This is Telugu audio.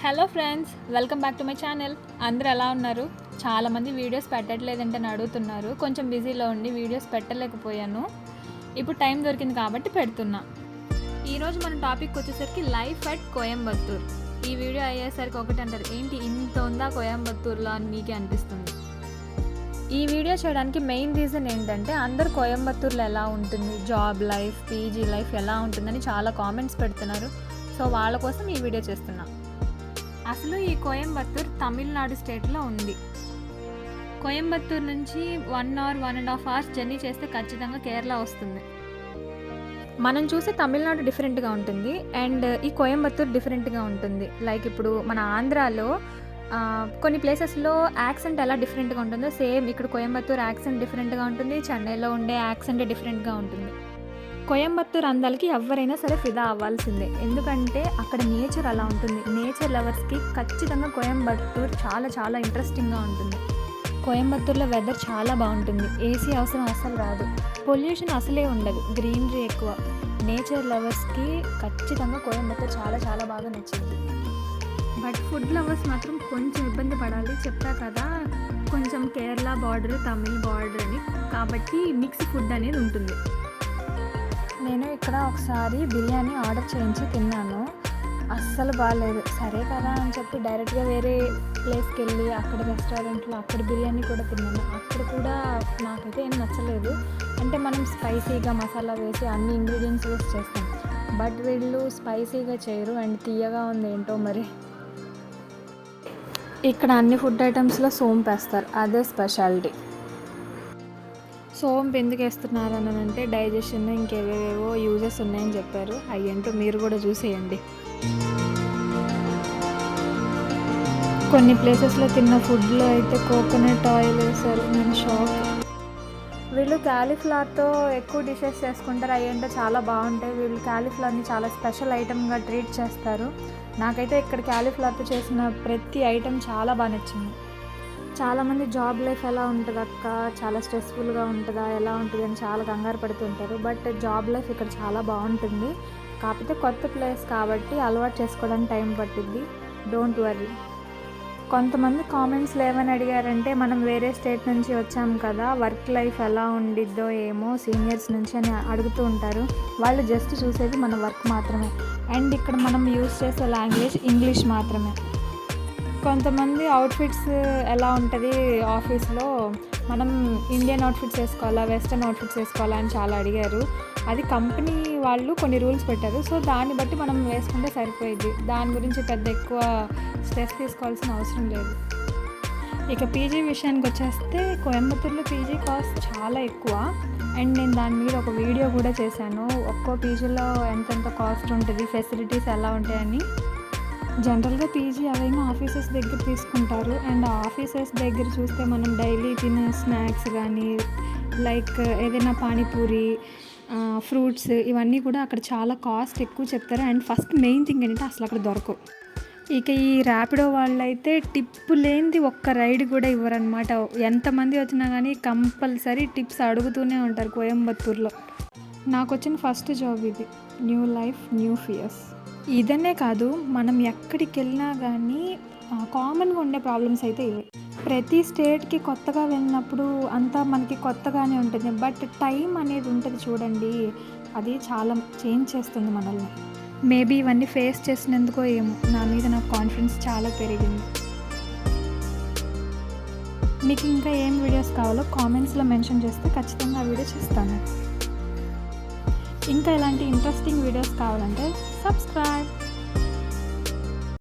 Hello friends, welcome back to my channel. అందరూ ఎలా ఉన్నారు? చాలామంది వీడియోస్ పెట్టట్లేదంటే అడుగుతున్నారు. కొంచెం బిజీలో ఉండి వీడియోస్ పెట్టలేకపోయాను. ఇప్పుడు టైం దొరికింది కాబట్టి పెడుతున్నా. ఈరోజు మన టాపిక్ వచ్చేసరికి లైఫ్ అట్ కోయంబత్తూర్. ఈ వీడియో అయ్యేసరికి ఒకటి అంటారు, ఏంటి ఇంత ఉందా కోయంబత్తూర్లో అని మీకే అనిపిస్తుంది. ఈ వీడియో చేయడానికి మెయిన్ రీజన్ ఏంటంటే అందరు కోయంబత్తూర్లో ఎలా ఉంటుంది, జాబ్ లైఫ్, పీజీ లైఫ్ ఎలా ఉంటుందని చాలా కామెంట్స్ పెడుతున్నారు. సో వాళ్ళ కోసం ఈ వీడియో చేస్తున్నా. అసలు ఈ కోయంబత్తూర్ తమిళనాడు స్టేట్లో ఉంది. కోయంబత్తూర్ నుంచి 1 hour 1.5 hours జర్నీ చేస్తే ఖచ్చితంగా కేరళ వస్తుంది. మనం చూసే తమిళనాడు డిఫరెంట్గా ఉంటుంది అండ్ ఈ కోయంబత్తూర్ డిఫరెంట్గా ఉంటుంది. లైక్ ఇప్పుడు మన ఆంధ్రాలో కొన్ని ప్లేసెస్లో యాక్సెంట్ ఎలా డిఫరెంట్గా ఉంటుందో సేమ్ ఇక్కడ కోయంబత్తూర్ యాక్సెంట్ డిఫరెంట్గా ఉంటుంది. చెన్నైలో ఉండే యాక్సెంట్ డిఫరెంట్గా ఉంటుంది. కోయంబత్తూర్ అందాలకి ఎవరైనా సరే ఫిదా అవ్వాల్సిందే, ఎందుకంటే అక్కడ నేచర్ అలా ఉంటుంది. నేచర్ లవర్స్కి ఖచ్చితంగా కోయంబత్తూర్ చాలా చాలా ఇంట్రెస్టింగ్గా ఉంటుంది. కోయంబత్తూర్లో వెదర్ చాలా బాగుంటుంది. ఏసీ అవసరం అసలు రాదు. పొల్యూషన్ అసలే ఉండదు. గ్రీనరీ ఎక్కువ. నేచర్ లవర్స్కి ఖచ్చితంగా కోయంబత్తూర్ చాలా చాలా బాగా నచ్చింది. బట్ ఫుడ్ లవర్స్ మాత్రం కొంచెం ఇబ్బంది పడాలి. చెప్తా కదా, కొంచెం కేరళ బార్డర్, తమిళ్ బార్డర్ అని, కాబట్టి మిక్స్ ఫుడ్ అనేది ఉంటుంది. నేను ఇక్కడ ఒకసారి బిర్యానీ ఆర్డర్ చేయించి తిన్నాను. అస్సలు బాగాలేదు. సరే కదా అని చెప్పి డైరెక్ట్గా వేరే ప్లేస్కి వెళ్ళి అక్కడ రెస్టారెంట్లో అక్కడ బిర్యానీ కూడా తిన్నాను. అక్కడ కూడా నాకైతే ఏం నచ్చలేదు. అంటే మనం స్పైసీగా మసాలా వేసి అన్ని ఇంగ్రీడియంట్స్ వేసి చేస్తాం, బట్ వీళ్ళు స్పైసీగా చేయరు అండ్ తీయగా ఉంది ఏంటో మరి. ఇక్కడ అన్ని ఫుడ్ ఐటమ్స్లో సోంపు వేస్తారు, అదే స్పెషాలిటీ. సోంపు ఎందుకు వేస్తున్నారని అంటే డైజెషన్ ఇంకేవేవో యూజెస్ ఉన్నాయని చెప్పారు. అయ్యేంటో మీరు కూడా చూసేయండి. కొన్ని ప్లేసెస్లో తిన్న ఫుడ్లో అయితే కోకోనట్ ఆయిల్ వేశారు. నేను షాక్. వీళ్ళు క్యాలీఫ్లవర్తో ఎక్కువ డిషెస్ చేసుకుంటారు. అయ్యేంటో చాలా బాగుంటాయి. వీళ్ళు క్యాలీఫ్లవర్ని చాలా స్పెషల్ ఐటమ్గా ట్రీట్ చేస్తారు. నాకైతే ఇక్కడ క్యాలీఫ్లవర్తో చేసిన ప్రతి ఐటెం చాలా బాగా నచ్చింది. చాలామంది జాబ్ లైఫ్ ఎలా ఉంటుంది అక్క, చాలా స్ట్రెస్ఫుల్గా ఉంటుందా, ఎలా ఉంటుంది అని చాలా కంగారు పడుతుంటారు. బట్ జాబ్ లైఫ్ ఇక్కడ చాలా బాగుంటుంది. కాకపోతే కొత్త ప్లేస్ కాబట్టి అలవాటు చేసుకోవడానికి టైం పట్టింది. Don't worry. కొంతమంది కామెంట్స్లో ఏమని అడిగారంటే, మనం వేరే స్టేట్ నుంచి వచ్చాం కదా, వర్క్ లైఫ్ ఎలా ఉండిద్దో ఏమో సీనియర్స్ నుంచి అని అడుగుతూ ఉంటారు. వాళ్ళు జస్ట్ చూసేది మన వర్క్ మాత్రమే అండ్ ఇక్కడ మనం యూజ్ చేసే లాంగ్వేజ్ ఇంగ్లీష్ మాత్రమే. కొంతమంది అవుట్ఫిట్స్ ఎలా ఉంటుంది ఆఫీస్లో, మనం ఇండియన్ అవుట్ఫిట్స్ వేసుకోవాలా, వెస్ట్రన్ అవుట్ఫిట్స్ వేసుకోవాలా అని చాలా అడిగారు. అది కంపెనీ వాళ్ళు కొన్ని రూల్స్ పెట్టారు. సో దాన్ని బట్టి మనం వేసుకుంటే సరిపోయింది. దాని గురించి పెద్ద ఎక్కువ స్ట్రెస్ తీసుకోవాల్సిన అవసరం లేదు. ఇక పీజీ విషయానికి వచ్చేస్తే కోయంబత్తూర్లో పీజీ కాస్ట్ చాలా ఎక్కువ అండ్ నేను దాని మీద ఒక వీడియో కూడా చేశాను. ఒక్కో పీజీలో ఎంతెంత కాస్ట్ ఉంటుంది, ఫెసిలిటీస్ ఎలా ఉంటాయని. జనరల్గా పీజీ అవైనా ఆఫీసెస్ దగ్గర తీసుకుంటారు అండ్ ఆఫీసెస్ దగ్గర చూస్తే మనం డైలీ తినే స్నాక్స్ కానీ లైక్ ఏదైనా పానీపూరి, ఫ్రూట్స్ ఇవన్నీ కూడా అక్కడ చాలా కాస్ట్ ఎక్కువ చెప్తారు. అండ్ ఫస్ట్ మెయిన్ థింగ్ ఏంటంటే అసలు అక్కడ దొరకవు. ఇక ఈ ర్యాపిడో వాళ్ళైతే టిప్పు లేనిది ఒక్క రైడ్ కూడా ఇవ్వరనమాట. ఎంతమంది వచ్చినా కానీ కంపల్సరీ టిప్స్ అడుగుతూనే ఉంటారు కోయంబత్తూర్లో. నాకు వచ్చిన ఫస్ట్ జాబ్ ఇది. New life new fears. ఇదనే కాదు, మనం ఎక్కడికి వెళ్ళినా కానీ కామన్గా ఉండే ప్రాబ్లమ్స్ అయితే ఇవే. ప్రతి స్టేట్కి కొత్తగా వెళ్ళినప్పుడు అంతా మనకి కొత్తగానే ఉంటుంది, బట్ టైం అనేది ఉంటుంది చూడండి, అది చాలా చేంజ్ చేస్తుంది మనల్ని. మేబీ ఇవన్నీ ఫేస్ చేసినందుకో ఏమో నా మీద నాకు కాన్ఫిడెన్స్ చాలా పెరిగింది. మీకు ఇంకా ఏం వీడియోస్ కావాలో కామెంట్స్లో మెన్షన్ చేస్తే ఖచ్చితంగా ఆ వీడియో చేస్తాను. ఇంకా ఇలాంటి ఇంట్రెస్టింగ్ వీడియోస్ కావాలంటే సబ్స్క్రైబ్.